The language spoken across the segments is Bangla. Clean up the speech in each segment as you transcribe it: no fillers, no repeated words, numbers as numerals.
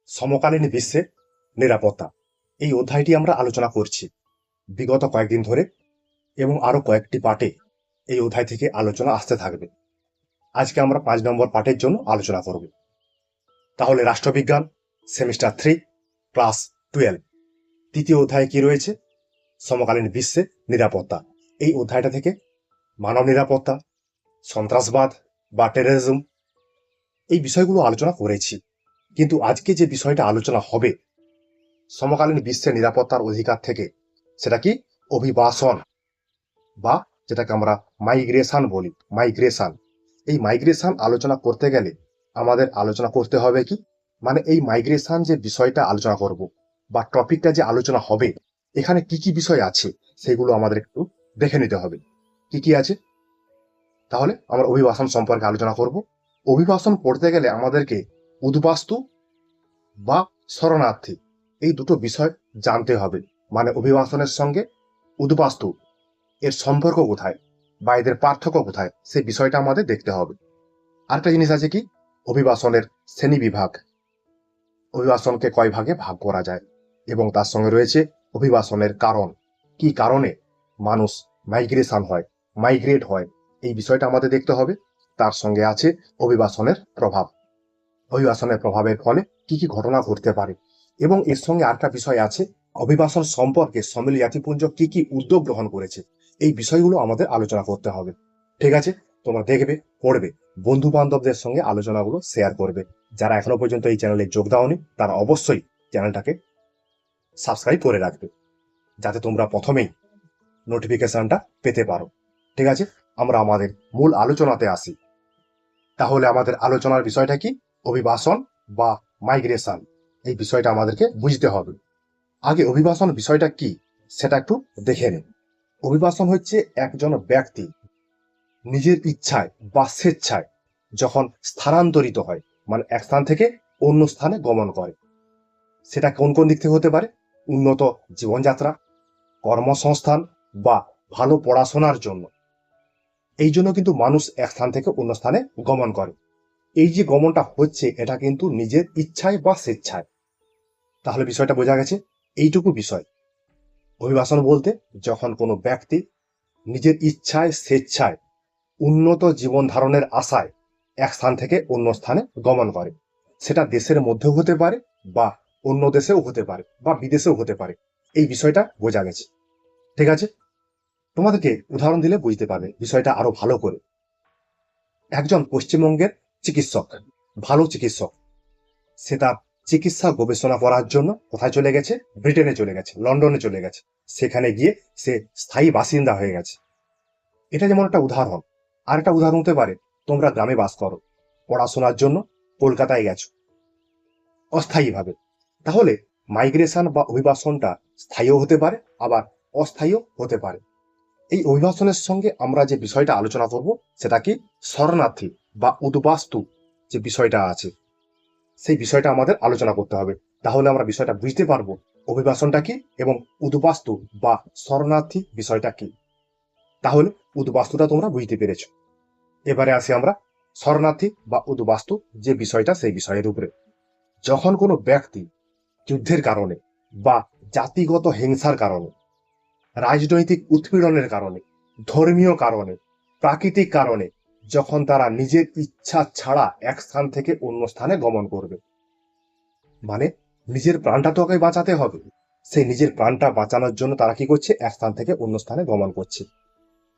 সমকালীন বিশ্বে নিরাপত্তা এই অধ্যায়টি আমরা আলোচনা করছি বিগত কয়েকদিন ধরে এবং আরো কয়েকটি পার্টে এই অধ্যায় থেকে আলোচনা আসতে থাকবে। আজকে আমরা 5 নম্বর পার্টের জন্য আলোচনা করব। তাহলে রাষ্ট্রবিজ্ঞান সেমিস্টার 3 ক্লাস 12 তৃতীয় অধ্যায়ে কি রয়েছে? সমকালীন বিশ্বে নিরাপত্তা। এই অধ্যায়টা থেকে মানব নিরাপত্তা, সন্ত্রাসবাদ বা টেররিজম এই বিষয়গুলো আলোচনা করেছি, কিন্তু আজকে যে বিষয়টা আলোচনা হবে সমকালীন বিশ্বের নিরাপত্তার অধিকার থেকে, সেটা কি? অভিবাসন বা যেটাকে আমরা মাইগ্রেশন বলি। এই মাইগ্রেশন আলোচনা করতে গেলে আমাদের আলোচনা করতে হবে কি, মানে এই মাইগ্রেশন যে বিষয়টা আলোচনা করব বা টপিকটা যে আলোচনা হবে, এখানে কি কি বিষয় আছে সেগুলো আমাদের একটু দেখে নিতে হবে। কি কি আছে? তাহলে আমরা অভিবাসন সম্পর্কে আলোচনা করব। অভিবাসন পড়তে গেলে আমাদেরকে উদ্বাস্তু বা শরণার্থী এই দুটো বিষয় জানতে হবে। মানে অভিবাসনের সঙ্গে উদ্বাস্তু এর সম্পর্ক কোথায় বা এদের পার্থক্য কোথায়, সেই বিষয়টা আমাদের দেখতে হবে। আরেকটা জিনিস আছে কি, অভিবাসনের শ্রেণী বিভাগ। অভিবাসনকে কয় ভাগে ভাগ করা যায় এবং তার সঙ্গে রয়েছে অভিবাসনের কারণ, কি কারণে মানুষ মাইগ্রেট হয় এই বিষয়টা আমাদের দেখতে হবে। তার সঙ্গে আছে অভিবাসনের প্রভাব, অভিবাসনের প্রভাবের ফলে কি কি ঘটনা ঘটতে পারে, এবং এর সঙ্গে আরেকটা বিষয় আছে, অভিবাসন সম্পর্কে সম্মিলিত জাতিপুঞ্জ কি কি উদ্যোগ গ্রহণ করেছে। এই বিষয়গুলো আমাদের আলোচনা করতে হবে। ঠিক আছে, তোমরা দেখবে, পড়বে, বন্ধু বান্ধবদের সঙ্গে আলোচনাগুলো শেয়ার করবে। যারা এখনো পর্যন্ত এই চ্যানেলে যোগ দাওনি তারা অবশ্যই চ্যানেলটাকে সাবস্ক্রাইব করে রাখবে, যাতে তোমরা প্রথমেই নোটিফিকেশনটা পেতে পারো। ঠিক আছে, আমরা আমাদের মূল আলোচনাতে আসি। তাহলে আমাদের আলোচনার বিষয়টা কি? অভিবাসন বা মাইগ্রেশন। এই বিষয়টা আমাদেরকে বুঝতে হবে। আগে অভিবাসন বিষয়টা কি সেটা একটু দেখে নিন। অভিবাসন হচ্ছে একজন ব্যক্তি নিজের ইচ্ছায় বা স্বেচ্ছায় যখন স্থানান্তরিত হয়, মানে এক স্থান থেকে অন্য স্থানে গমন করে। সেটা কোন কোন দিক থেকে হতে পারে? উন্নত জীবনযাত্রা, কর্মসংস্থান বা ভালো পড়াশোনার জন্য। এই জন্য কিন্তু মানুষ এক স্থান থেকে অন্য স্থানে গমন করে। এই যে গমনটা হচ্ছে, এটা কিন্তু নিজের ইচ্ছায় বা স্বেচ্ছায়। তাহলে বিষয়টা বোঝা গেছে, এইটুকু বিষয়। অভিবাসন বলতে যখন কোনো ব্যক্তি নিজের ইচ্ছায় স্বেচ্ছায় উন্নত জীবন ধারণের আশায় এক স্থান থেকে অন্য স্থানে গমন করে। সেটা দেশের মধ্যেও হতে পারে বা অন্য দেশেও হতে পারে বা বিদেশেও হতে পারে। এই বিষয়টা বোঝা গেছে। ঠিক আছে, তোমাদেরকে উদাহরণ দিলে বুঝতে পারবে বিষয়টা আরো ভালো করে। একজন পশ্চিমবঙ্গের চিকিৎসক, ভালো চিকিৎসক, সে তার চিকিৎসা গবেষণা করার জন্য কোথায় চলে গেছে? ব্রিটেনে চলে গেছে, লন্ডনে চলে গেছে। সেখানে গিয়ে সে স্থায়ী বাসিন্দা হয়ে গেছে। এটা যেমন একটা উদাহরণ। আর একটা উদাহরণ হতে পারে, তোমরা গ্রামে বাস করো, পড়াশোনার জন্য কলকাতায় গেছো অস্থায়ীভাবে। তাহলে মাইগ্রেশন বা অভিবাসনটা স্থায়ীও হতে পারে, আবার অস্থায়ীও হতে পারে। এই অভিবাসনের সঙ্গে আমরা যে বিষয়টা আলোচনা করব সেটা কি? শরণার্থী বা উদ্বাস্তু যে বিষয়টা আছে, সেই বিষয়টা আমাদের আলোচনা করতে হবে। তাহলে আমরা বিষয়টা বুঝতে পারবো অভিবাসনটা কি এবং উদ্বাস্তু বা শরণার্থী বিষয়টা কি। তাহলে উদ্বাস্তুটা তোমরা বুঝতে পেরেছো। এবারে আসি আমরা শরণার্থী বা উদ্বাস্তু যে বিষয়টা, সেই বিষয়ের উপরে। যখন কোনো ব্যক্তি যুদ্ধের কারণে বা জাতিগত হিংসার কারণে, রাজনৈতিক উৎপীড়নের কারণে, ধর্মীয় কারণে, প্রাকৃতিক কারণে যখন তারা নিজের ইচ্ছা ছাড়া এক স্থান থেকে অন্য স্থানে গমন করবে, মানে নিজের প্রাণটা তোকে বাঁচাতে হবে, সেই নিজের প্রাণটা বাঁচানোর জন্য তারা কি করছে? এক স্থান থেকে অন্য স্থানে গমন করছে।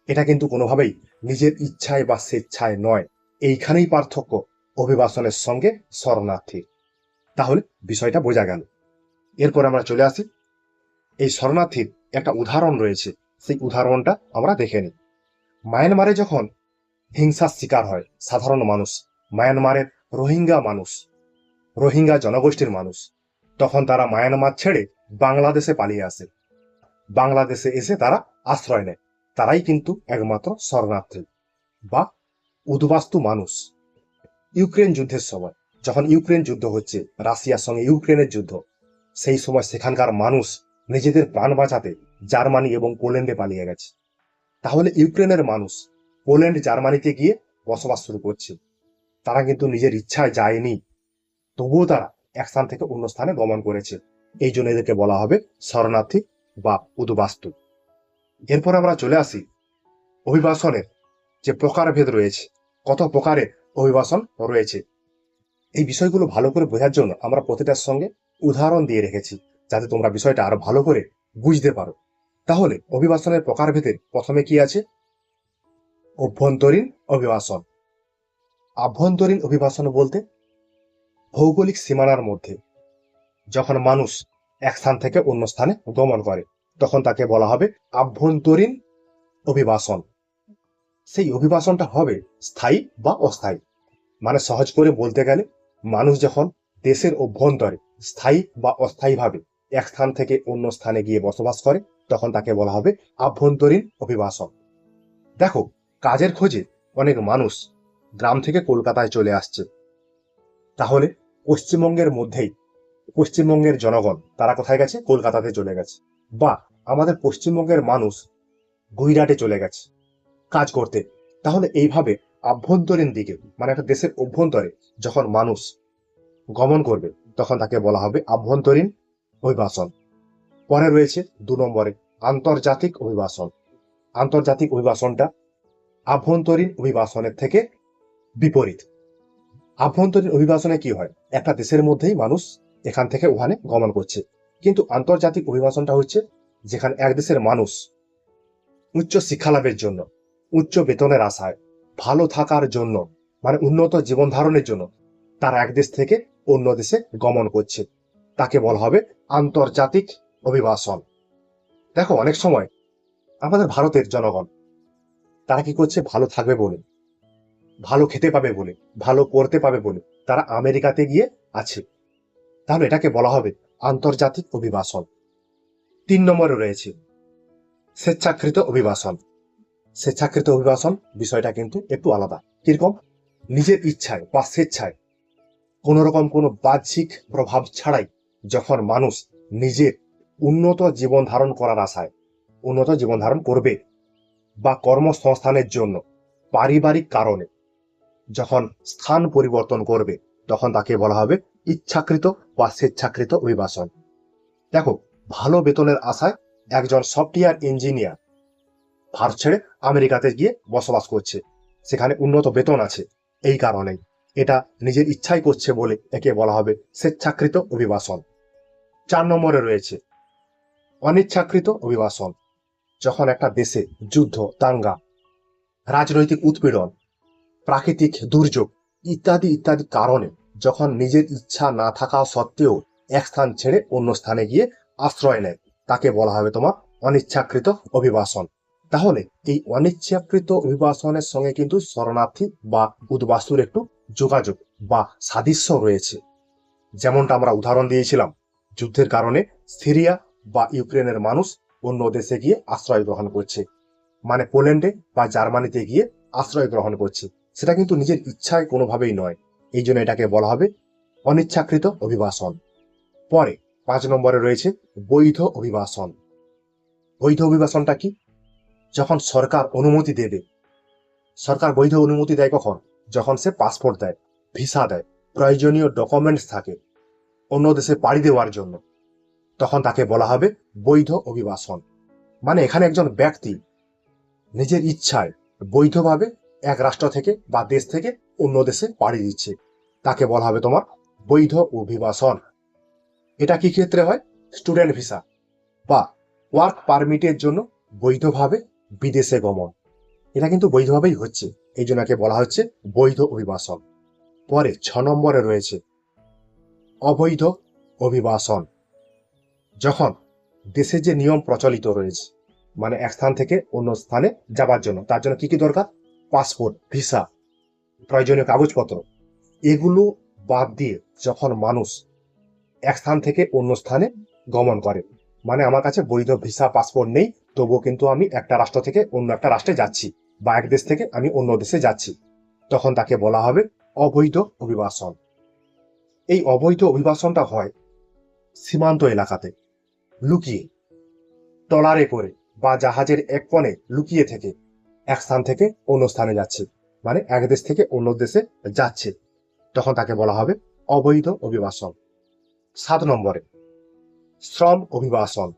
এটা কিন্তু কোনোভাবেই নিজের ইচ্ছায় বা স্বেচ্ছায় নয়। এইখানেই পার্থক্য অভিবাসনের সঙ্গে শরণার্থীর। তাহলে বিষয়টা বোঝা গেল। এরপর আমরা চলে আসি, এই শরণার্থীর একটা উদাহরণ রয়েছে, সেই উদাহরণটা আমরা দেখে নিই। মায়ানমারে যখন হিংসার শিকার হয় সাধারণ মানুষ, মায়ানমারের রোহিঙ্গা জনগোষ্ঠীর মানুষ, তখন তারা মায়ানমার ছেড়ে বাংলাদেশে পালিয়ে আসে। বাংলাদেশে এসে তারা আশ্রয় নেয়। তারাই কিন্তু একমাত্র শরণার্থী বা উদ্বাস্তু মানুষ। ইউক্রেন যুদ্ধের সময়, যখন ইউক্রেন যুদ্ধ হচ্ছে, রাশিয়ার সঙ্গে ইউক্রেনের যুদ্ধ, সেই সময় সেখানকার মানুষ নিজেদের প্রাণ বাঁচাতে জার্মানি এবং পোল্যান্ডে পালিয়ে গেছে। তাহলে ইউক্রেনের মানুষ পোল্যান্ড জার্মানিতে গিয়ে বসবাস শুরু করছে। তারা কিন্তু নিজের ইচ্ছায় যায়নি, তবুও তারা এক স্থান থেকে অন্য স্থানে গমন করেছে। এই জন্য এদেরকে বলা হবে শরণার্থী বা উদ্বাস্তু। এরপর আমরা চলে আসি অভিবাসনের যে প্রকারভেদ রয়েছে, কত প্রকারের অভিবাসন রয়েছে। এই বিষয়গুলো ভালো করে বোঝার জন্য আমরা প্রতিটার সঙ্গে উদাহরণ দিয়ে রেখেছি, যাতে তোমরা বিষয়টা আরো ভালো করে বুঝতে পারো। তাহলে অভিবাসনের প্রকারভেদের প্রথমে কি আছে? অভ্যন্তরীণ অভিবাসন। আভ্যন্তরীণ অভিবাসন বলতে ভৌগোলিক সীমানার মধ্যে যখন মানুষ এক স্থান থেকে অন্য স্থানে গমন করে, তখন তাকে বলা হবে আভ্যন্তরীণ অভিবাসন। সেই অভিবাসনটা হবে স্থায়ী বা অস্থায়ী। মানে সহজ করে বলতে গেলে, মানুষ যখন দেশের অভ্যন্তরে স্থায়ী বা অস্থায়ীভাবে এক স্থান থেকে অন্য স্থানে গিয়ে বসবাস করে, তখন তাকে বলা হবে আভ্যন্তরীণ অভিবাসন। দেখো, কাজের খোঁজে অনেক মানুষ গ্রাম থেকে কলকাতায় চলে আসছে। তাহলে পশ্চিমবঙ্গের মধ্যেই পশ্চিমবঙ্গের জনগণ তারা কোথায় গেছে? কলকাতাতে চলে গেছে। বা আমাদের পশ্চিমবঙ্গের মানুষ গুজরাটে চলে গেছে কাজ করতে। তাহলে এইভাবে আভ্যন্তরীণ দিকে, মানে একটা দেশের অভ্যন্তরে যখন মানুষ গমন করবে, তখন তাকে বলা হবে আভ্যন্তরীণ অভিবাসন। পরে রয়েছে 2 নম্বরে আন্তর্জাতিক অভিবাসন। আন্তর্জাতিক অভিবাসনটা আভ্যন্তরীণ অভিবাসনের থেকে বিপরীত। আভ্যন্তরীণ অভিবাসনে কি হয়? একটা দেশের মধ্যেই মানুষ এখান থেকে ওখানে গমন করছে। কিন্তু আন্তর্জাতিক অভিবাসনটা হচ্ছে যেখানে এক দেশের মানুষ উচ্চ শিক্ষা লাভের জন্য, উচ্চ বেতনের আশায়, ভালো থাকার জন্য, মানে উন্নত জীবন ধারণের জন্য তারা এক দেশ থেকে অন্য দেশে গমন করছে। তাকে বলা হবে আন্তর্জাতিক অভিবাসন। দেখো, অনেক সময় আমাদের ভারতের জনগণ তারা কি করছে? ভালো থাকবে বলে, ভালো খেতে পাবে বলে, ভালো পড়তে পাবে বলে তারা আমেরিকাতে গিয়ে আছে। তাহলে এটাকে বলা হবে আন্তর্জাতিক অভিবাসন। 3 নম্বরে রয়েছে স্বেচ্ছাকৃত অভিবাসন। স্বেচ্ছাকৃত অভিবাসন বিষয়টা কিন্তু একটু আলাদা। কিরকম? নিজের ইচ্ছায় বা স্বেচ্ছায়, কোন রকম কোনো বাহ্যিক প্রভাব ছাড়াই যখন মানুষ নিজের উন্নত জীবন ধারণ করার আশায় উন্নত জীবন ধারণ করবে, বা কর্মসংস্থানের জন্য পারিবারিক কারণে যখন স্থান পরিবর্তন করবে, তখন তাকে বলা হবে ইচ্ছাকৃত বা স্বেচ্ছাকৃত অভিবাসন। দেখো, ভালো বেতনের আশায় একজন সফটওয়্যার ইঞ্জিনিয়ার ভারত ছেড়ে আমেরিকাতে গিয়ে বসবাস করছে, সেখানে উন্নত বেতন আছে। এই কারণেই এটা নিজের ইচ্ছাই করছে বলে একে বলা হবে স্বেচ্ছাকৃত অভিবাসন। 4 নম্বরে রয়েছে অনিচ্ছাকৃত অভিবাসন। যখন একটা দেশে যুদ্ধ, দাঙ্গা, রাজনৈতিক উৎপীড়ন, প্রাকৃতিক দুর্যোগ ইত্যাদি ইত্যাদি কারণে যখন নিজের ইচ্ছা না থাকা সত্ত্বেও এক স্থান ছেড়ে অন্য স্থানে গিয়ে আশ্রয় নেয়, তাকে বলা হবে তোমার অনিচ্ছাকৃত অভিবাসন। তাহলে এই অনিচ্ছাকৃত অভিবাসনের সঙ্গে কিন্তু শরণার্থী বা উদ্বাস্তুর একটু যোগাযোগ বা সাদৃশ্য রয়েছে। যেমনটা আমরা উদাহরণ দিয়েছিলাম, যুদ্ধের কারণে সিরিয়া বা ইউক্রেনের মানুষ অন্য দেশে গিয়ে আশ্রয় গ্রহণ করছে, মানে পোল্যান্ডে বা জার্মানিতে গিয়ে আশ্রয় গ্রহণ করছে। সেটা কিন্তু নিজের ইচ্ছায় কোনোভাবেই নয়। এই জন্য এটাকে বলা হবে অনিচ্ছাকৃত অভিবাসন। পরে 5 নম্বরে রয়েছে বৈধ অভিবাসন। বৈধ অভিবাসনটা কি? যখন সরকার অনুমতি দেবে। সরকার বৈধ অনুমতি দেয় কখন? যখন সে পাসপোর্ট দেয়, ভিসা দেয়, প্রয়োজনীয় ডকুমেন্টস থাকে অন্য দেশে পাড়ি দেওয়ার জন্য, তখন তাকে বলা হবে বৈধ অভিবাসন। মানে এখানে একজন ব্যক্তি নিজের ইচ্ছায় বৈধভাবে এক রাষ্ট্র থেকে বা দেশ থেকে অন্য দেশে পাড়ি দিচ্ছে, তাকে বলা হবে তোমার বৈধ অভিবাসন। এটা কি ক্ষেত্রে হয়? স্টুডেন্ট ভিসা বা ওয়ার্ক পারমিটের জন্য বৈধভাবে বিদেশে গমন, এটা কিন্তু বৈধভাবেই হচ্ছে। এই জন্য একে বলা হচ্ছে বৈধ অভিবাসন। পরে 6 নম্বরে রয়েছে অবৈধ অভিবাসন। যখন দেশে যে নিয়ম প্রচলিত রয়েছে, মানে এক স্থান থেকে অন্য স্থানে যাবার জন্য তার জন্য কি কি দরকার? পাসপোর্ট, ভিসা, প্রয়োজনীয় কাগজপত্র, এগুলো বাদ দিয়ে যখন মানুষ এক স্থান থেকে অন্য স্থানে গমন করে, মানে আমার কাছে বৈধ ভিসা পাসপোর্ট নেই, তবুও কিন্তু আমি একটা রাষ্ট্র থেকে অন্য একটা রাষ্ট্রে যাচ্ছি, বা এক দেশ থেকে আমি অন্য দেশে যাচ্ছি, তখন তাকে বলা হবে অবৈধ অভিবাসন। এই অবৈধ অভিবাসনটা হয় সীমান্ত এলাকাতে লুকিয়ে, ট্রলারে করে বা জাহাজের এক কোণে লুকিয়ে থেকে এক স্থান থেকে অন্য স্থানে যাচ্ছে, মানে এক দেশ থেকে অন্য দেশে যাচ্ছে, তখন তাকে বলা হবে অবৈধ অভিবাসন। 7 নম্বরে শ্রম অভিবাসন।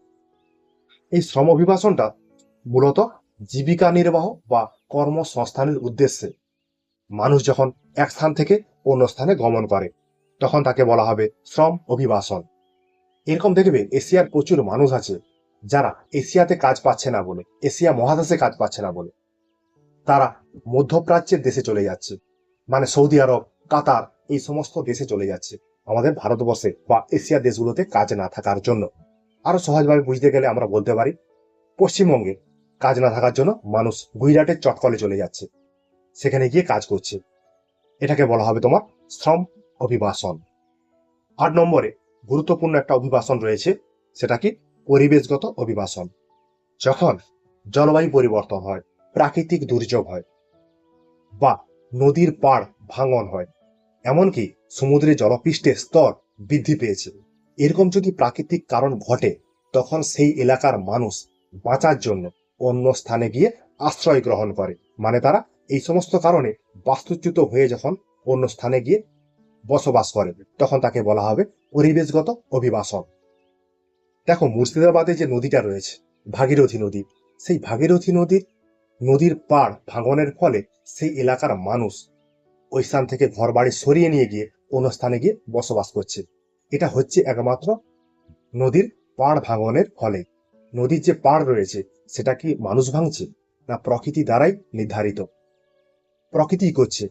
এই শ্রম অভিবাসনটা মূলত জীবিকা নির্বাহ বা কর্মসংস্থানের উদ্দেশ্যে মানুষ যখন এক স্থান থেকে অন্য স্থানে গমন করে তখন তাকে বলা হবে শ্রম অভিবাসন। এরকম দেখবে এশিয়ার প্রচুর মানুষ আছে যারা এশিয়াতে কাজ পাচ্ছে না বলে, এশিয়া মহাদেশে কাজ পাচ্ছে না বলে তারা মধ্যপ্রাচ্যের দেশে চলে যাচ্ছে, মানে সৌদি আরব, কাতার, এই সমস্ত দেশে চলে যাচ্ছে আমাদের ভারতবর্ষে বা এশিয়া দেশগুলোতে কাজ না থাকার জন্য। আরো সহজভাবে বুঝতে গেলে আমরা বলতে পারি পশ্চিমবঙ্গে কাজ না থাকার জন্য মানুষ গুজরাটের চটকলে চলে যাচ্ছে, সেখানে গিয়ে কাজ করছে। এটাকে বলা হবে তোমার শ্রম অভিবাসন। 8 নম্বরে গুরুত্বপূর্ণ একটা অভিবাসন রয়েছে, সেটা কি পরিবেশগত অভিবাসন। যখন জলবায়ু পরিবর্তন হয়, প্রাকৃতিক দুর্যোগ হয়, বা নদীর পাড় ভাঙন হয়, এমনকি সমুদ্রের জলপৃষ্ঠের স্তর বৃদ্ধি পেয়েছে, এরকম যদি প্রাকৃতিক কারণ ঘটে তখন সেই এলাকার মানুষ বাঁচার জন্য অন্য স্থানে গিয়ে আশ্রয় গ্রহণ করে। মানে তারা এই সমস্ত কারণে বাস্তুচ্যুত হয়ে যখন অন্য স্থানে গিয়ে বসবাস করে তখন তাকে বলা হবে পরিবেশগত অভিবাসন। দেখো মুর্শিদাবাদে যে নদীটা রয়েছে ভাগীরথী নদী, সেই ভাগীরথী নদীর পাড় ভাঙনের ফলে সেই এলাকার মানুষ ওই স্থান থেকে ঘর বাড়ি সরিয়ে নিয়ে গিয়ে অন্য স্থানে গিয়ে বসবাস করছে। এটা হচ্ছে একমাত্র নদীর পাড় ভাঙনের ফলে। নদীর যে পাড় রয়েছে সেটা কি মানুষ ভাঙছে না প্রকৃতি দ্বারাই নির্ধারিত, প্রকৃতি করছে,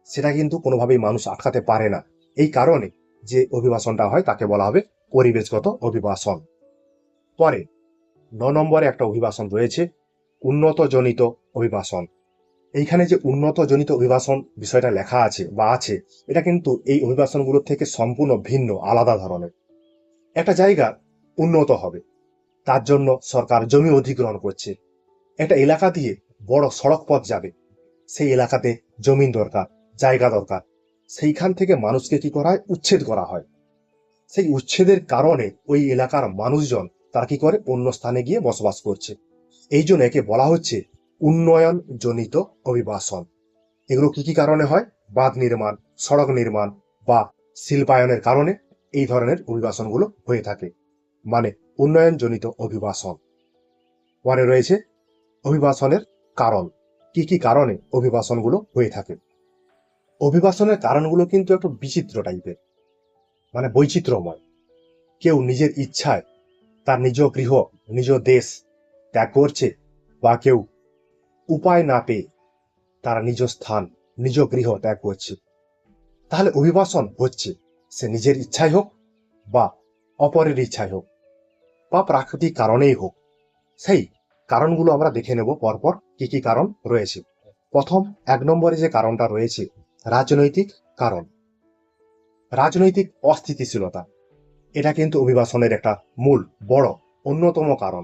সেটা কিন্তু কোনোভাবেই মানুষ আটকাতে পারে না। এই কারণে যে অভিবাসনটা হয় তাকে বলা হবে পরিবেশগত অভিবাসন। পরে 9 নম্বরে একটা অভিবাসন রয়েছে উন্নত জনিত অভিবাসন। এইখানে যে উন্নত জনিত অভিবাসন বিষয়টা লেখা আছে বা আছে, এটা কিন্তু এই অভিবাসনগুলোর থেকে সম্পূর্ণ ভিন্ন, আলাদা ধরনের। একটা জায়গা উন্নত হবে, তার জন্য সরকার জমি অধিগ্রহণ করছে। একটা এলাকা দিয়ে বড় সড়ক পথ যাবে, সেই এলাকাতে জমিন দরকার, জায়গা দরকার, সেইখান থেকে মানুষকে কি করা হয়, উচ্ছেদ করা হয়। সেই উচ্ছেদের কারণে ওই এলাকার মানুষজন তারা কি করে, অন্য স্থানে গিয়ে বসবাস করছে। এই জন্য একে বলা হচ্ছে উন্নয়ন জনিত অভিবাসন। এগুলো কি কি কারণে হয়, বাঁধ নির্মাণ, সড়ক নির্মাণ বা শিল্পায়নের কারণে এই ধরনের অভিবাসনগুলো হয়ে থাকে, মানে উন্নয়ন জনিত অভিবাসন। পরে রয়েছে অভিবাসনের কারণ, কি কি কারণে অভিবাসনগুলো হয়ে থাকে। অভিবাসনের কারণগুলো কিন্তু একটু বিচিত্র টাইপের, মানে বৈচিত্র্যময়। কেউ নিজের ইচ্ছায় তার নিজ গৃহ, নিজ দেশ ত্যাগ করছে, বা কেউ উপায় না পেয়ে তারা নিজ স্থান, নিজ গৃহ ত্যাগ করছে। তাহলে অভিবাসন হচ্ছে সে নিজের ইচ্ছাই হোক বা অপরের ইচ্ছাই হোক বা প্রাকৃতিক কারণেই হোক। সেই কারণগুলো আমরা দেখে নেব পরপর কি কি কারণ রয়েছে। প্রথম 1 নম্বরে যে কারণটা রয়েছে রাজনৈতিক কারণ। রাজনৈতিক অস্থিতিশীলতা, এটা কিন্তু অভিবাসনের একটা মূল বড় অন্যতম কারণ।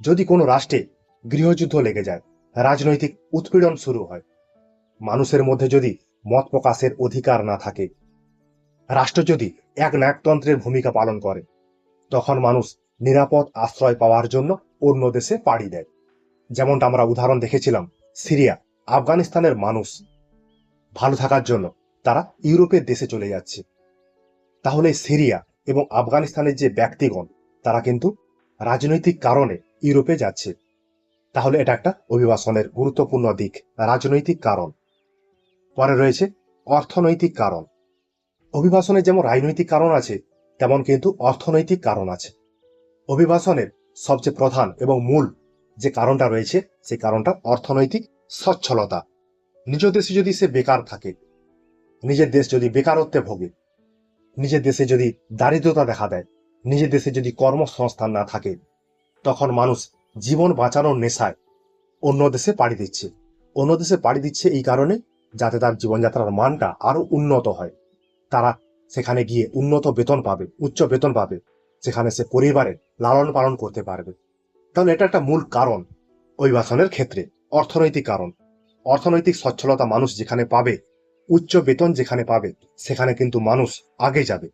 যদি কোনো রাষ্ট্রে গৃহযুদ্ধ লেগে যায়, রাজনৈতিক উৎপীড়ন শুরু হয়, মানুষের মধ্যে যদি মত প্রকাশের অধিকার না থাকে, রাষ্ট্র যদি একনায়কতন্ত্রের ভূমিকা পালন করে, তখন মানুষ নিরাপদ আশ্রয় পাওয়ার জন্য অন্য দেশে পাড়ি দেয়। যেমনটা আমরা উদাহরণ দেখেছিলাম সিরিয়া, আফগানিস্তানের মানুষ ভালো থাকার জন্য তারা ইউরোপের দেশে চলে যাচ্ছে। তাহলে সিরিয়া এবং আফগানিস্তানের যে ব্যক্তিগণ তারা কিন্তু রাজনৈতিক কারণে ইউরোপে যাচ্ছে। তাহলে এটা একটা অভিবাসনের গুরুত্বপূর্ণ দিক, রাজনৈতিক কারণ। পরে রয়েছে অর্থনৈতিক কারণ। অভিবাসনের যেমন রাজনৈতিক কারণ আছে, তেমন কিন্তু অর্থনৈতিক কারণ আছে। অভিবাসনের সবচেয়ে প্রধান এবং মূল যে কারণটা রয়েছে সেই কারণটা অর্থনৈতিক সচ্ছলতা। নিজ দেশে যদি সে বেকার থাকে, নিজের দেশ যদি বেকারত্বে ভোগে, নিজের দেশে যদি দারিদ্রতা দেখা দেয়, নিজের দেশে যদি কর্মসংস্থান না থাকে, তখন মানুষ জীবন বাঁচানোর নেশায় অন্য দেশে পাড়ি দিচ্ছে। অন্য দেশে পাড়ি দিচ্ছে এই কারণে যাতে তার জীবনযাত্রার মানটা আরো উন্নত হয়। তারা সেখানে গিয়ে উন্নত বেতন পাবে, উচ্চ বেতন পাবে, সেখানে সে পরিবারের লালন পালন করতে পারবে। তাহলে এটা একটা মূল কারণ অভিবাসনের ক্ষেত্রে, অর্থনৈতিক কারণ। অর্থনৈতিক সচ্ছলতা মানুষ যেখানে পাবে, উচ্চ বেতন যেখানে পাবে, সেখানে কিন্তু মানুষ আগে যাবে।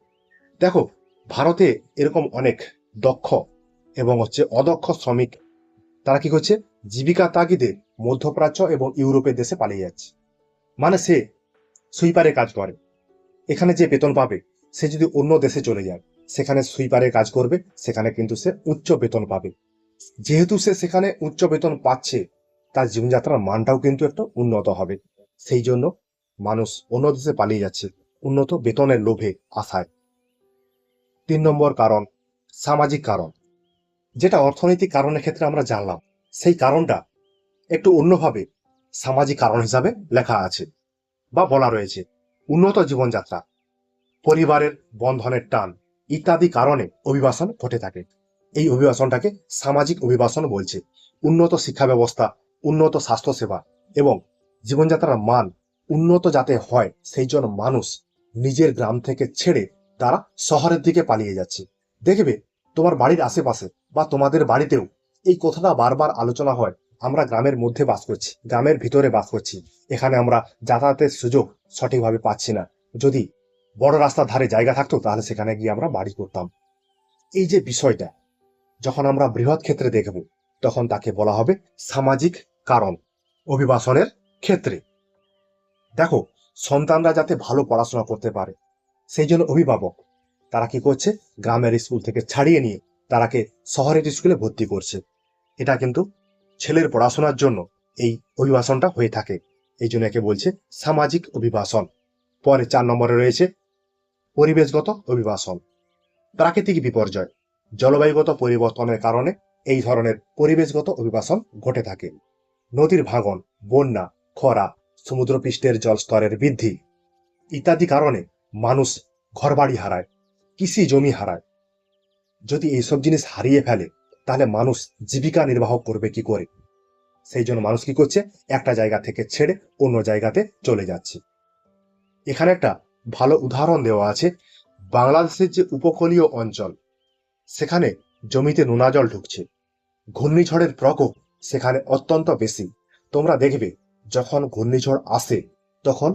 দেখো ভারতে এরকম অনেক দক্ষ এবং অদক্ষ শ্রমিক, তারা কি করছে, জীবিকা তাগিদে মধ্যপ্রাচ্য এবং ইউরোপের দেশে পালিয়ে যাচ্ছে। মানে সে সুইপারে কাজ করে, এখানে যে বেতন পাবে সে যদি অন্য দেশে চলে যায়, সেখানে সুইপারের কাজ করবে, সেখানে কিন্তু সে উচ্চ বেতন পাবে। যেহেতু সে সেখানে উচ্চ বেতন পাচ্ছে, তার জীবনযাত্রার মানটাও কিন্তু একটু উন্নত হবে। সেই জন্য মানুষ অন্য দেশে পালিয়ে যাচ্ছে উন্নত বেতনের লোভে, আশায়। 3 নম্বর কারণ, সামাজিক কারণ। যেটা অর্থনৈতিক কারণের ক্ষেত্রে আমরা জানলাম, সেই কারণটা একটু অন্যভাবে সামাজিক কারণ হিসাবে লেখা আছে বা বলা রয়েছে। উন্নত জীবনযাত্রা, পরিবারের বন্ধনের টান ইত্যাদি কারণে অভিবাসন ঘটে থাকে। এই অভিবাসনটাকে সামাজিক অভিবাসন বলছে। উন্নত শিক্ষা ব্যবস্থা, উন্নত স্বাস্থ্যসেবা এবং জীবনযাত্রার মান উন্নত যাতে হয়, সেই জন্য মানুষ নিজের গ্রাম থেকে ছেড়ে তারা শহরের দিকে পালিয়ে যাচ্ছে। দেখবে তোমার বাড়ির আশেপাশে বা তোমাদের বাড়িতেও এই কথাটা বারবার আলোচনা হয়। আমরা গ্রামের মধ্যে বাস করছি, গ্রামের ভিতরে বাস করছি, এখানে আমরা যাতায়াতের সুযোগ সঠিকভাবে পাচ্ছি না। যদি বড় রাস্তার ধারে জায়গা থাকতো, তাহলে সেখানে গিয়ে আমরা বাড়ি করতাম। এই যে বিষয়টা যখন আমরা বৃহৎ ক্ষেত্রে দেখব, তখন তাকে বলা হবে সামাজিক কারণ অভিবাসনের ক্ষেত্রে। দেখো, সন্তানরা যাতে ভালো পড়াশোনা করতে পারে, সেই জন্য অভিভাবক তারা কি করছে, গ্রামের স্কুল থেকে ছাড়িয়ে নিয়ে তারাকে শহরের স্কুলে ভর্তি করছে। এটা কিন্তু ছেলের পড়াশোনার জন্য এই অভিবাসনটা হয়ে থাকে। এই জন্য একে বলছে সামাজিক অভিবাসন। পরে 4 নম্বরে রয়েছে পরিবেশগত অভিবাসন। প্রাকৃতিক বিপর্যয়, জলবায়ুগত পরিবর্তনের কারণে এই ধরনের পরিবেশগত অভিবাসন ঘটে থাকে। নদীর ভাঙন, বন্যা, খরা, সমুদ্রপৃষ্ঠের জলস্তরের বৃদ্ধি ইত্যাদি কারণে মানুষ ঘরবাড়ি হারায়, কৃষি জমি হারায়। যদি এইসব জিনিস হারিয়ে ফেলে, তাহলে মানুষ জীবিকা নির্বাহ করবে কি করে? সেই জন্য মানুষ কি করছে, একটা জায়গা থেকে ছেড়ে অন্য জায়গাতে চলে যাচ্ছে। এখানে একটা ভালো উদাহরণ দেওয়া আছে। বাংলাদেশের যে উপকূলীয় অঞ্চল, সেখানে জমিতে নোনা জল ঢুকছে, ঘূর্ণিঝড়ের প্রকোপ সেখানে অত্যন্ত বেশি। তোমরা দেখবে যখন ঘূর্ণিঝড় আসে, তখন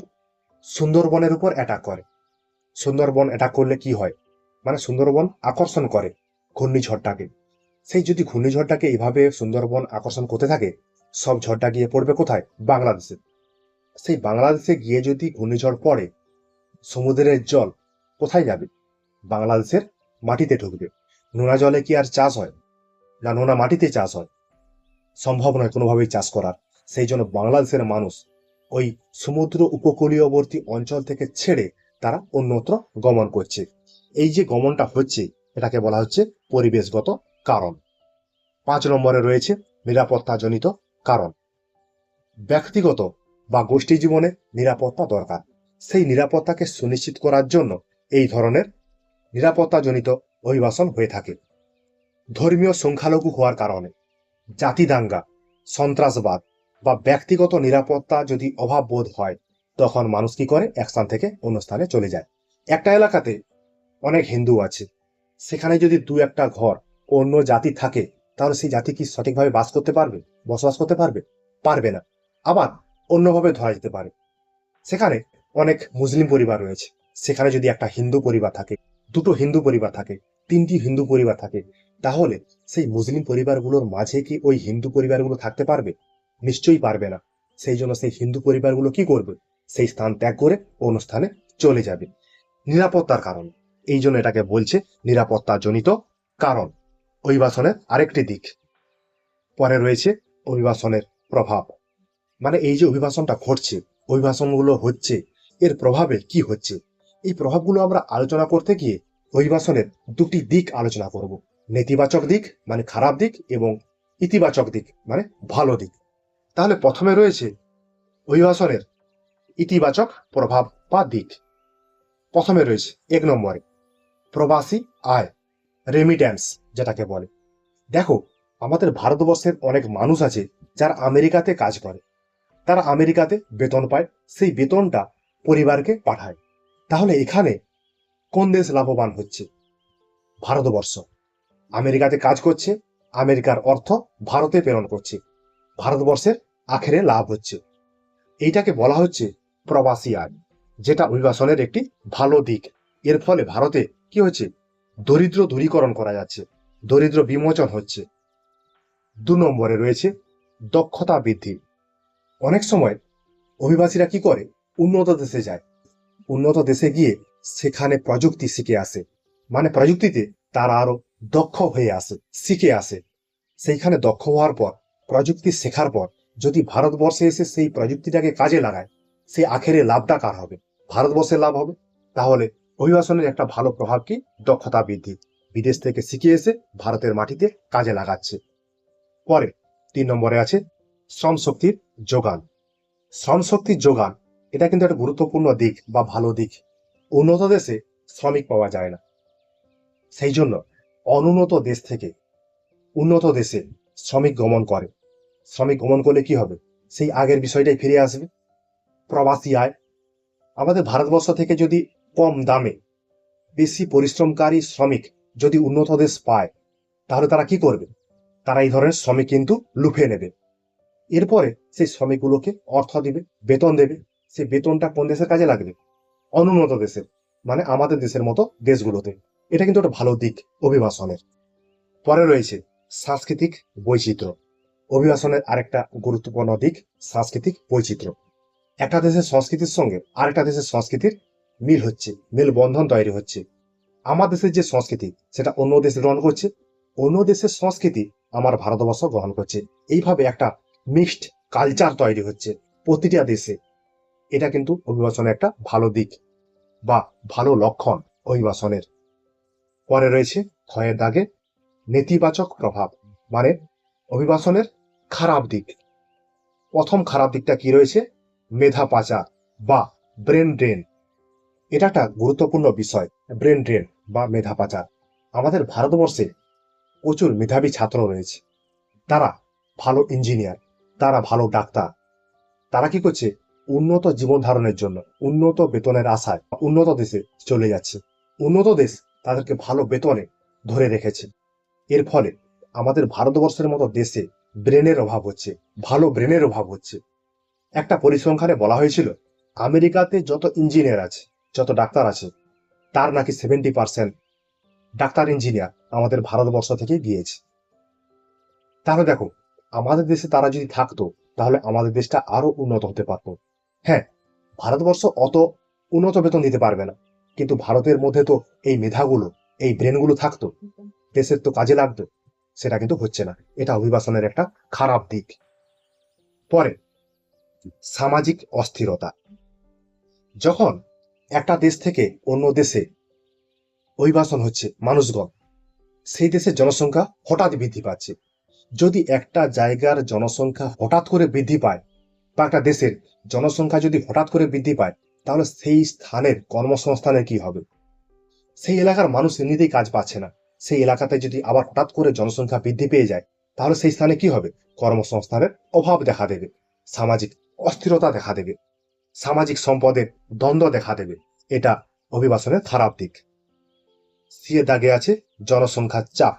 সুন্দরবনের উপর অ্যাটাক করে। সুন্দরবন অ্যাটাক করলে কি হয়, মানে সুন্দরবন আকর্ষণ করে ঘূর্ণিঝড়টাকে। সেই যদি ঘূর্ণিঝড়টাকে এইভাবে সুন্দরবন আকর্ষণ করতে থাকে, সব ঝড়টা গিয়ে পড়বে কোথায়? বাংলাদেশে। সেই বাংলাদেশে গিয়ে যদি ঘূর্ণিঝড় পড়ে, সমুদ্রের জল কোথায় যাবে? বাংলাদেশের মাটিতে ঢুকবে। নোনা জলে কি আর চাষ হয়? না, নোনা মাটিতে চাষ হয়? সম্ভব নয় কোনোভাবেই চাষ করার। সেই জন্য বাংলাদেশের মানুষ ওই সমুদ্র উপকূলীয়বর্তী অঞ্চল থেকে ছেড়ে তারা অন্যত্র গমন করছে। এই যে গমনটা হচ্ছে, এটাকে বলা হচ্ছে পরিবেশগত কারণ। 5 নম্বরে রয়েছে নিরাপত্তাজনিত কারণ। ব্যক্তিগত বা গোষ্ঠী জীবনে নিরাপত্তা দরকার। সেই নিরাপত্তাকে সুনিশ্চিত করার জন্য এই ধরনের নিরাপত্তাজনিত অভিবাসন হয়ে থাকে। ধর্মীয় সংখ্যালঘু হওয়ার কারণে, জাতি দাঙ্গা, সন্ত্রাসবাদ বা ব্যক্তিগত নিরাপত্তা যদি অভাব বোধ হয়, তখন মানুষ কি করে, এক স্থান থেকে অন্য স্থানে চলে যায়। একটা এলাকাতে অনেক হিন্দু আছে, সেখানে যদি 2-1টা ঘর অন্য জাতি থাকে, তাহলে সেই জাতি কি সঠিকভাবে বাস করতে পারবে, বসবাস করতে পারবে? পারবে না। আবার অন্যভাবে ধরা যেতে পারে, সেখানে অনেক মুসলিম পরিবার রয়েছে, সেখানে যদি একটা হিন্দু পরিবার থাকে, 2টো হিন্দু পরিবার থাকে, 3টি হিন্দু পরিবার থাকে, তাহলে সেই মুসলিম পরিবারগুলোর মাঝে কি ওই হিন্দু পরিবারগুলো থাকতে পারবে? নিশ্চয়ই পারবে না। সেই জন্য সেই হিন্দু পরিবারগুলো কি করবে, সেই স্থান ত্যাগ করে অন্য স্থানে চলে যাবে। নিরাপত্তার কারণ, এই জন্য এটাকে বলছে নিরাপত্তাজনিত কারণ। অভিবাসনের আরেকটি দিক। পরে রয়েছে অভিবাসনের প্রভাব। মানে এই যে অভিবাসনটা ঘটছে, অভিবাসনগুলো হচ্ছে, এর প্রভাবে কি হচ্ছে, এই প্রভাবগুলো আমরা আলোচনা করতে গিয়ে অভিবাসনের 2টি দিক আলোচনা করব। নেতিবাচক দিক মানে খারাপ দিক, এবং ইতিবাচক দিক মানে ভালো দিক। তাহলে প্রথমে রয়েছে অভিবাসনের ইতিবাচক প্রভাব বা দিক। প্রথমে রয়েছে 1 নম্বরে প্রবাসী আয়, রেমিট্যান্স যেটাকে বলে। দেখো, আমাদের ভারতবর্ষের অনেক মানুষ আছে যারা আমেরিকাতে কাজ করে, তারা আমেরিকাতে বেতন পায়, সেই বেতনটা পরিবারকে পাঠায়। তাহলে এখানে কোন দেশ লাভবান হচ্ছে? ভারতবর্ষ। আমেরিকাতে কাজ করছে, আমেরিকার অর্থ ভারতে প্রেরণ করছে, ভারতবর্ষের আখেরে লাভ হচ্ছে। এইটাকে বলা হচ্ছে প্রবাসী আয়, যেটা অভিবাসনের একটি ভালো দিক। এর ফলে ভারতে কি হচ্ছে, দরিদ্র দূরীকরণ করা যাচ্ছে, দরিদ্র বিমোচন হচ্ছে। 2 নম্বরে রয়েছে দক্ষতা বৃদ্ধি। অনেক সময় অভিবাসীরা কি করে, উন্নত দেশে যায়, উন্নত দেশে গিয়ে সেখানে প্রযুক্তি শিখে আসে, মানে প্রযুক্তিতে তারা আরো দক্ষ হয়ে আসে, শিখে আসে। সেইখানে দক্ষ হওয়ার পর, প্রযুক্তি শেখার পর যদি ভারতবর্ষে এসে সেই প্রযুক্তিটাকে কাজে লাগায়, সেই আখেরে লাভটা কার হবে? ভারতবর্ষের লাভ হবে। তাহলে অভিবাসনের একটা ভালো প্রভাব কি? দক্ষতা বৃদ্ধি। বিদেশ থেকে শিখে এসে ভারতের মাটিতে কাজে লাগাচ্ছে। পরে 3 নম্বরে আছে শ্রম শক্তির যোগান। শ্রম শক্তির যোগান, এটা কিন্তু একটা গুরুত্বপূর্ণ দিক বা ভালো দিক। উন্নত দেশে শ্রমিক পাওয়া যায় না, সেই জন্য অনুন্নত দেশ থেকে উন্নত দেশে শ্রমিক গমন করে। শ্রমিক গমন করলে কি হবে? সেই আগের বিষয়টাই ফিরে আসবে, প্রবাসী আয়। আমাদের ভারতবর্ষ থেকে যদি কম দামে বেশি পরিশ্রমকারী শ্রমিক যদি উন্নত দেশ পায়, তাহলে তারা কি করবে? তারা এই ধরনের শ্রমিক কিন্তু লুফে নেবে। এরপরে সেই শ্রমিকগুলোকে অর্থ দিবে, বেতন দেবে। সেই বেতনটা কোন দেশের কাজে লাগবে? অনুন্নত দেশের, মানে আমাদের দেশের মতো দেশগুলোতে। এটা কিন্তু একটা ভালো দিক অভিবাসনের। পরে রয়েছে সাংস্কৃতিক বৈচিত্র্য। অভিবাসনের আরেকটা গুরুত্বপূর্ণ দিক সাংস্কৃতিক বৈচিত্র্য। একটা দেশের সংস্কৃতির সঙ্গে আরেকটা দেশের সংস্কৃতির মিল হচ্ছে, মেলবন্ধন তৈরি হচ্ছে। আমার দেশের যে সংস্কৃতি সেটা অন্য দেশ গ্রহণ করছে, অন্য দেশের সংস্কৃতি আমার ভারতবর্ষ গ্রহণ করছে। এইভাবে একটা মিক্সড কালচার তৈরি হচ্ছে প্রতিটা দেশে। এটা কিন্তু অভিবাসনের একটা ভালো দিক বা ভালো লক্ষণ অভিবাসনের। পরে রয়েছে ক্ষয়ের দাগে নেতিবাচক প্রভাব, মানে অভিবাসনের খারাপ দিক। প্রথম খারাপ দিকটা কি রয়েছে? মেধা পাচার বা ব্রেন ড্রেন। এটা একটা গুরুত্বপূর্ণ বিষয়, ব্রেন ড্রেন বা মেধা পাচার। আমাদের ভারতবর্ষে প্রচুর মেধাবী ছাত্র রয়েছে, তারা ভালো ইঞ্জিনিয়ার, তারা ভালো ডাক্তার। তারা কি করছে? উন্নত জীবন ধারণের জন্য, উন্নত বেতনের আশায় উন্নত দেশে চলে যাচ্ছে। উন্নত দেশ তাদেরকে ভালো বেতনে ধরে রেখেছে। এর ফলে আমাদের ভারতবর্ষের মতো দেশে ব্রেনের অভাব হচ্ছে, ভালো ব্রেনের অভাব হচ্ছে। একটা পরিসংখ্যানে বলা হয়েছিল, আমেরিকাতে যত ইঞ্জিনিয়ার আছে, যত ডাক্তার আছে, তার নাকি 70% ডাক্তার ইঞ্জিনিয়ার আমাদের ভারতবর্ষ থেকে গিয়েছে। তাহলে দেখো, আমাদের দেশে তারা যদি থাকতো, তাহলে আমাদের দেশটা আরো উন্নত হতে পারতো। হ্যাঁ, ভারতবর্ষ অত উন্নত বেতন দিতে পারবে না, কিন্তু ভারতের মধ্যে তো এই মেধাগুলো, এই ব্রেনগুলো থাকতো, দেশের তো কাজে লাগতো। সেটা কিন্তু হচ্ছে না। এটা অভিবাসনের একটা খারাপ দিক। পরে সামাজিক অস্থিরতা। যখন একটা দেশ থেকে অন্য দেশে অভিবাসন হচ্ছে মানুষগণ, সেই দেশের জনসংখ্যা হঠাৎ বৃদ্ধি পাচ্ছে। যদি একটা জায়গার জনসংখ্যা হঠাৎ করে বৃদ্ধি পায়, বা একটা দেশের জনসংখ্যা যদি হঠাৎ করে বৃদ্ধি পায়, তাহলে সেই স্থানের কর্মসংস্থানের কি হবে? সেই এলাকার মানুষ এমনিতেই কাজ পাচ্ছে না। সেই এলাকাতে যদি আবার হঠাৎ করে জনসংখ্যা বৃদ্ধি পেয়ে যায়, তাহলে সেই স্থানে কি হবে? কর্মসংস্থানের অভাব দেখা দেবে, সামাজিক অস্থিরতা দেখা দেবে, সামাজিক সম্পদের দ্বন্দ্ব দেখা দেবে। এটা অভিবাসনের খারাপ দিক। সিয়ে দাগে আছে জনসংখ্যার চাপ।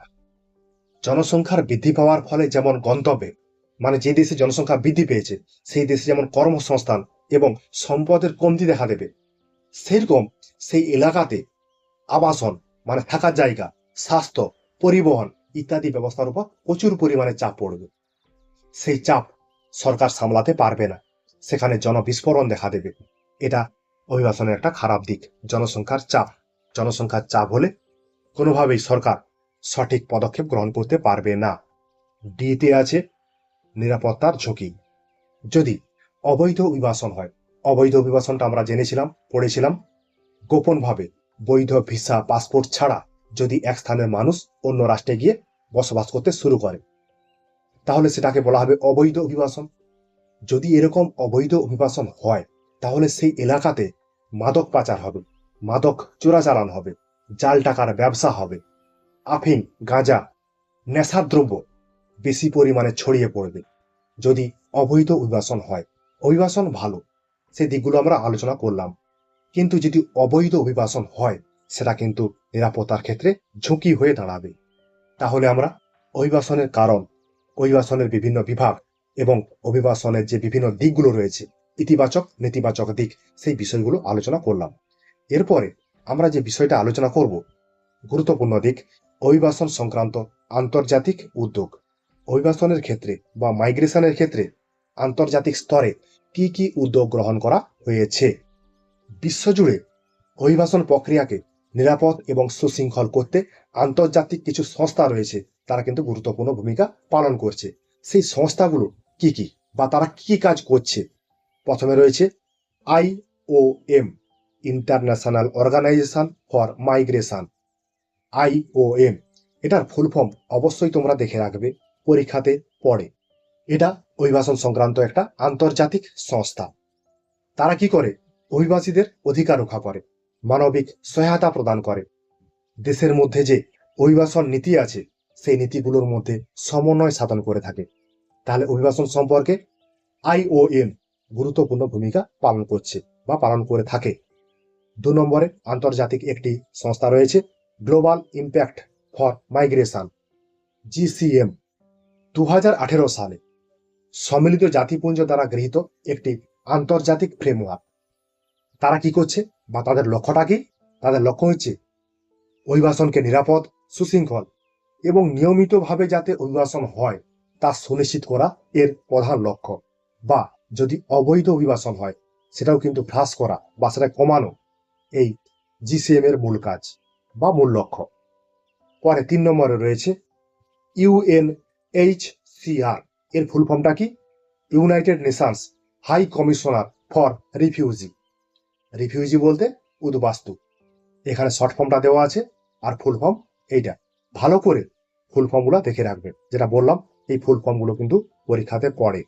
জনসংখ্যার বৃদ্ধি পাওয়ার ফলে যেমন গন্তব্যে, মানে যে দেশে জনসংখ্যা বৃদ্ধি পেয়েছে সেই দেশে যেমন কর্মসংস্থান এবং সম্পদের কমতি দেখা দেবে, সেরকম সেই এলাকাতে আবাসন, মানে থাকার জায়গা, স্বাস্থ্য, পরিবহন ইত্যাদি ব্যবস্থার উপর প্রচুর পরিমাণে চাপ পড়বে। সেই চাপ সরকার সামলাতে পারবে না, সেখানে জনবিস্ফোরণ দেখা দেবে। এটা অভিবাসনের একটা খারাপ দিক, জনসংখ্যার চাপ। জনসংখ্যার চাপ হলে কোনোভাবেই সরকার সঠিক পদক্ষেপ গ্রহণ করতে পারবে না। ডিতে আছে নিরাপত্তার ঝুঁকি। যদি অবৈধ অভিবাসন হয়, অবৈধ অভিবাসনটা আমরা জেনেছিলাম, পড়েছিলাম, গোপনভাবে বৈধ ভিসা পাসপোর্ট ছাড়া যদি এক স্থানের মানুষ অন্য রাষ্ট্রে গিয়ে বসবাস করতে শুরু করে, তাহলে সেটাকে বলা হবে অবৈধ অভিবাসন। যদি এরকম অবৈধ অভিবাসন হয়, তাহলে সেই এলাকাতে মাদক পাচার হবে, মাদক চোরাচালান হবে, জাল টাকার ব্যবসা হবে, আফিং, গাঁজা, নেশার দ্রব্য বেশি পরিমাণে ছড়িয়ে পড়বে যদি অবৈধ অভিবাসন হয়। অভিবাসন ভালো, সেই দিকগুলো আমরা আলোচনা করলাম, কিন্তু যদি অবৈধ অভিবাসন হয়, সেটা কিন্তু নিরাপত্তার ক্ষেত্রে ঝুঁকি হয়ে দাঁড়াবে। তাহলে আমরা অভিবাসনের কারণ, অভিবাসনের বিভিন্ন বিভাগ এবং অভিবাসনের যে বিভিন্ন দিকগুলো রয়েছে, ইতিবাচক নেতিবাচক দিক, সেই বিষয়গুলো আলোচনা করলাম। এরপরে আমরা যে বিষয়টা আলোচনা করব, গুরুত্বপূর্ণ দিক, অভিবাসন সংক্রান্ত আন্তর্জাতিক উদ্যোগ। অভিবাসনের ক্ষেত্রে বা মাইগ্রেশনের ক্ষেত্রে আন্তর্জাতিক স্তরে কি কি উদ্যোগ গ্রহণ করা হয়েছে। বিশ্বজুড়ে অভিবাসন প্রক্রিয়াকে নিরাপদ এবং সুশৃঙ্খল করতে আন্তর্জাতিক কিছু সংস্থা রয়েছে, তারা কিন্তু গুরুত্বপূর্ণ ভূমিকা পালন করছে। সেই সংস্থাগুলো কি কি বা তারা কি কি কাজ করছে? প্রথমে রয়েছে IOM, international organization for migration. IOM, এটার ফুল ফর্ম অবশ্যই তোমরা দেখে রাখবে, পরীক্ষাতে পড়ে। এটা অভিবাসন সংক্রান্ত একটা আন্তর্জাতিক সংস্থা। তারা কি করে? অভিবাসীদের অধিকার রক্ষা করে, মানবিক সহায়তা প্রদান করে, দেশের মধ্যে যে অভিবাসন নীতি আছে সেই নীতিগুলোর মধ্যে সমন্বয় সাধন করে থাকে। তাহলে অভিবাসন সম্পর্কে IOM গুরুত্বপূর্ণ ভূমিকা পালন করছে বা পালন করে থাকে। 2 নম্বরে আন্তর্জাতিক একটি সংস্থা রয়েছে, global impact for migration, GCM। 2018 সালে সম্মিলিত জাতিপুঞ্জ দ্বারা গৃহীত একটি আন্তর্জাতিক ফ্রেমওয়ার্ক। তারা কি করছে বা তাদের লক্ষ্যটা কি? তাদের লক্ষ্য হচ্ছে অভিবাসনকে নিরাপদ, সুশৃঙ্খল এবং নিয়মিতভাবে যাতে অভিবাসন হয় তা সুনিশ্চিত করা এর প্রধান লক্ষ্য। বা যদি অবৈধ অভিবাসন হয় সেটাও কিন্তু হ্রাস করা বা সেটা কমানো এই GCM এর মূল কাজ বা মূল লক্ষ্য। পরে 3 নম্বরে রয়েছে UNHCR, এর ফুল ফর্মটা কি? United Nations high commissioner for refugee. Refugee বলতে উদ্বাস্তু। এখানে শর্ট ফর্মটা দেওয়া আছে আর ফুল ফর্ম এইটা। ভালো করে ফুল ফর্মগুলো দেখে রাখবে, যেটা বললাম এই ফুল ফর্মগুলো কিন্তু পরীক্ষাতে পড়ে।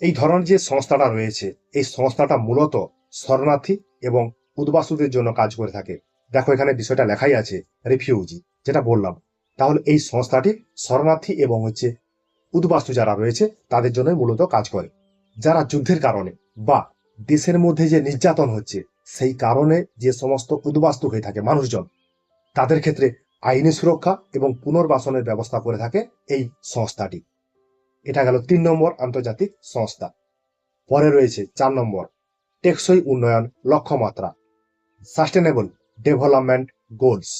এই ধরনের যে সংস্থাটা রয়েছে এই সংস্থাটা মূলত শরণার্থী এবং উদ্বাস্তুদের জন্য কাজ করে থাকে। দেখো এখানে বিষয়টা লেখাই আছে রিফিউজি, যেটা বললাম। তাহলে এই সংস্থাটি শরণার্থী এবং উদ্বাস্তু যারা রয়েছে তাদের জন্য মূলত কাজ করে। যারা যুদ্ধের কারণে বা দেশের মধ্যে যে নির্যাতন হচ্ছে সেই কারণে যে সমস্ত উদ্বাস্তু হয়ে থাকে মানুষজন, তাদের ক্ষেত্রে আইনি সুরক্ষা এবং পুনর্বাসনের ব্যবস্থা করে থাকে এই সংস্থাটি। এটা গেল 3 নম্বর আন্তর্জাতিক সংস্থা। পরে রয়েছে 4 নম্বর টেকসই উন্নয়ন লক্ষ্যমাত্রা, সাস্টেনেবল ডেভেলপমেন্ট গোলস।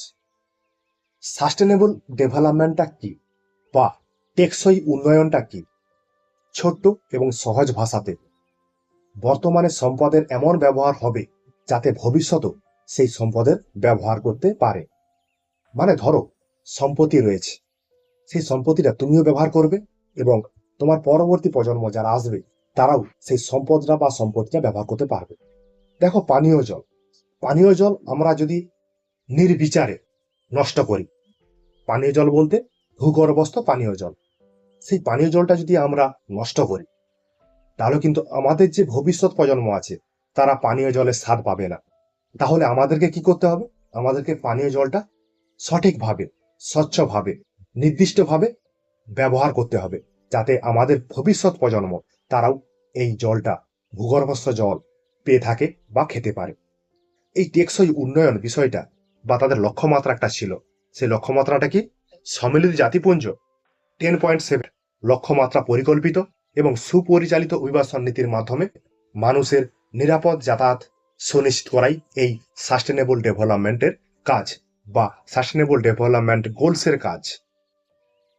সাস্টেনেবল ডেভেলপমেন্টটা কি বা টেকসই উন্নয়নটা কি? ছোট্ট এবং সহজ ভাষাতে, বর্তমানে সম্পদের এমন ব্যবহার হবে যাতে ভবিষ্যতেও সেই সম্পদের ব্যবহার করতে পারে। মানে ধরো সম্পত্তি রয়েছে, সেই সম্পত্তিটা তুমিও ব্যবহার করবে এবং তোমার পরবর্তী প্রজন্ম যারা আসবে তারাও সেই সম্পদটা বা সম্পত্তিটা ব্যবহার করতে পারবে। দেখো পানীয় জল, পানীয় জল আমরা যদি নির্বিচারে নষ্ট করি, পানীয় জল বলতে ভূগর্ভস্থ পানীয় জল, সেই পানীয় জলটা যদি আমরা নষ্ট করি তাহলে কিন্তু আমাদের যে ভবিষ্যৎ প্রজন্ম আছে তারা পানীয় জলের স্বাদ পাবে না। তাহলে আমাদেরকে কি করতে হবে? আমাদেরকে পানীয় জলটা সঠিকভাবে, স্বচ্ছভাবে, নির্দিষ্টভাবে ব্যবহার করতে হবে, যাতে আমাদের ভবিষ্যৎ প্রজন্ম তারাও এই জলটা, ভূগর্ভস্থ জল পেয়ে থাকে বা খেতে পারে। এই টেকসই উন্নয়ন বিষয়টা বা তাদের লক্ষ্যমাত্রা একটা ছিল। সেই লক্ষ্যমাত্রাটা কি? সম্মিলিত জাতিপুঞ্জ 10.7 লক্ষ্যমাত্রা পরিকল্পিত এবং সুপরিচালিত অভিবাসন নীতির মাধ্যমে মানুষের নিরাপদ যাতায়াত সুনিশ্চিত করাই এই সাস্টেনেবল ডেভেলপমেন্টের কাজ বা সাস্টেনেবল ডেভেলপমেন্ট গোলসের কাজ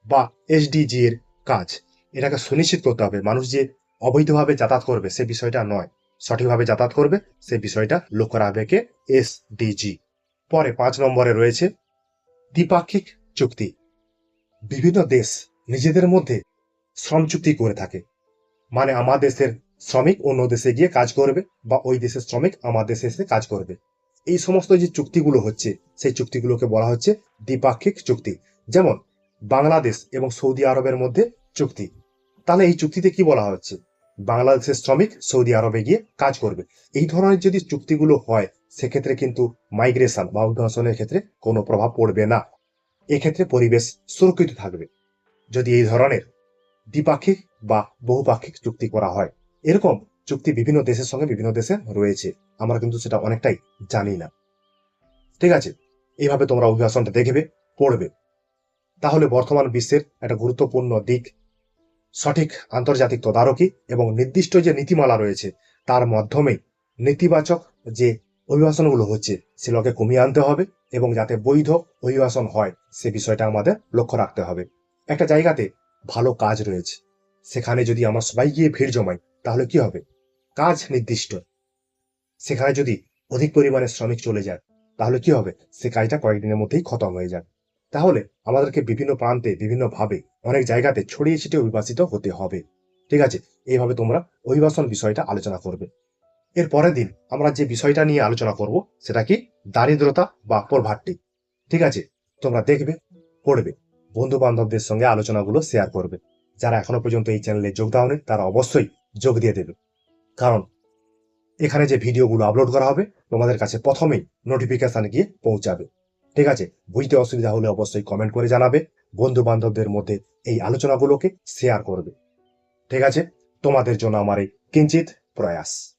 বা SDG এর কাজ। এটাকে সুনিশ্চিত করতে হবে মানুষ যে অবৈধভাবে যাতায়াত করবে সে বিষয়টা নয়, সঠিকভাবে যাতায়াত করবে সে বিষয়টা লক্ষ্য রাখবে কে? SDG। পরে 5 নম্বরে রয়েছে দ্বিপাক্ষিক চুক্তি। বিভিন্ন দেশ নিজেদের মধ্যে শ্রম চুক্তি করে থাকে, মানে আমার দেশের শ্রমিক অন্য দেশে গিয়ে কাজ করবে বা ওই দেশের শ্রমিক আমার দেশে এসে কাজ করবে। এই সমস্ত যে চুক্তিগুলো হচ্ছে সেই চুক্তিগুলোকে বলা হচ্ছে দ্বিপাক্ষিক চুক্তি। যেমন বাংলাদেশ এবং সৌদি আরবের মধ্যে চুক্তি। তাহলে এই চুক্তিতে কি বলা হচ্ছে? বাংলাদেশের শ্রমিক সৌদি আরবে গিয়ে কাজ করবে। এই ধরনের যদি চুক্তিগুলো হয় সেক্ষেত্রে কিন্তু মাইগ্রেশন বা অভিবাসনের ক্ষেত্রে কোনো প্রভাব পড়বে না। এক্ষেত্রে পরিবেশ সুরক্ষিত থাকবে যদি এই ধরনের দ্বিপাক্ষিক বা বহুপাক্ষিক চুক্তি করা হয়। এরকম চুক্তি বিভিন্ন দেশের সঙ্গে বিভিন্ন দেশে রয়েছে, আমরা কিন্তু সেটা অনেকটাই জানি না। ঠিক আছে, এইভাবে তোমরা অভিবাসনটা দেখবে, পড়বে। তাহলে বর্তমান বিশ্বের একটা গুরুত্বপূর্ণ দিক সঠিক আন্তর্জাতিক তদারকি এবং নির্দিষ্ট যে নীতিমালা রয়েছে তার মাধ্যমে নেতিবাচক যে অভিবাসনগুলো হচ্ছে সেগুলোকে কমিয়ে আনতে হবে এবং যাতে বৈধ অভিবাসন হয় সে বিষয়টা আমাদের লক্ষ্য রাখতে হবে। একটা জায়গাতে ভালো কাজ রয়েছে, সেখানে যদি আমরা সবাই গিয়ে ভিড় জমাই তাহলে কি হবে? কাজ নির্দিষ্ট। সেখানে যদি অধিক পরিমাণে শ্রমিক চলে যায়, তাহলে কি হবে? সে কাজটা কয়েকদিনের মধ্যেই খতম হয়ে যাবে। তাহলে আমাদেরকে বিভিন্ন প্রান্তে বিভিন্নভাবে অনেক জায়গাতে ছড়িয়ে ছিটিয়ে অভিবাসিত হতে হবে। ঠিক আছে? এইভাবে তোমরা অভিবাসন বিষয়টা আলোচনা করবে। এর পরের দিন আমরা যে বিষয়টা নিয়ে আলোচনা করব সেটা কি? দারিদ্রতা বা পভার্টি। ঠিক আছে? তোমরা দেখবে, পড়বে, বন্ধু বান্ধবদের সঙ্গে আলোচনাগুলো শেয়ার করবে। যারা এখনো পর্যন্ত এই চ্যানেলে যোগ দাওনি তারা অবশ্যই যোগ দিয়ে দেবে। কারণ এখানে যে ভিডিওগুলো আপলোড করা হবে তোমাদের কাছে প্রথমেই নোটিফিকেশন গিয়ে পৌঁছাবে। ঠিক আছে? বুঝতে অসুবিধা হলে অবশ্যই কমেন্ট করে জানাবে। বন্ধু বান্ধবদের মধ্যে এই আলোচনাগুলোকে শেয়ার করবে। ঠিক আছে? তোমাদের জন্য আমার এই কিঞ্চিত প্রয়াস।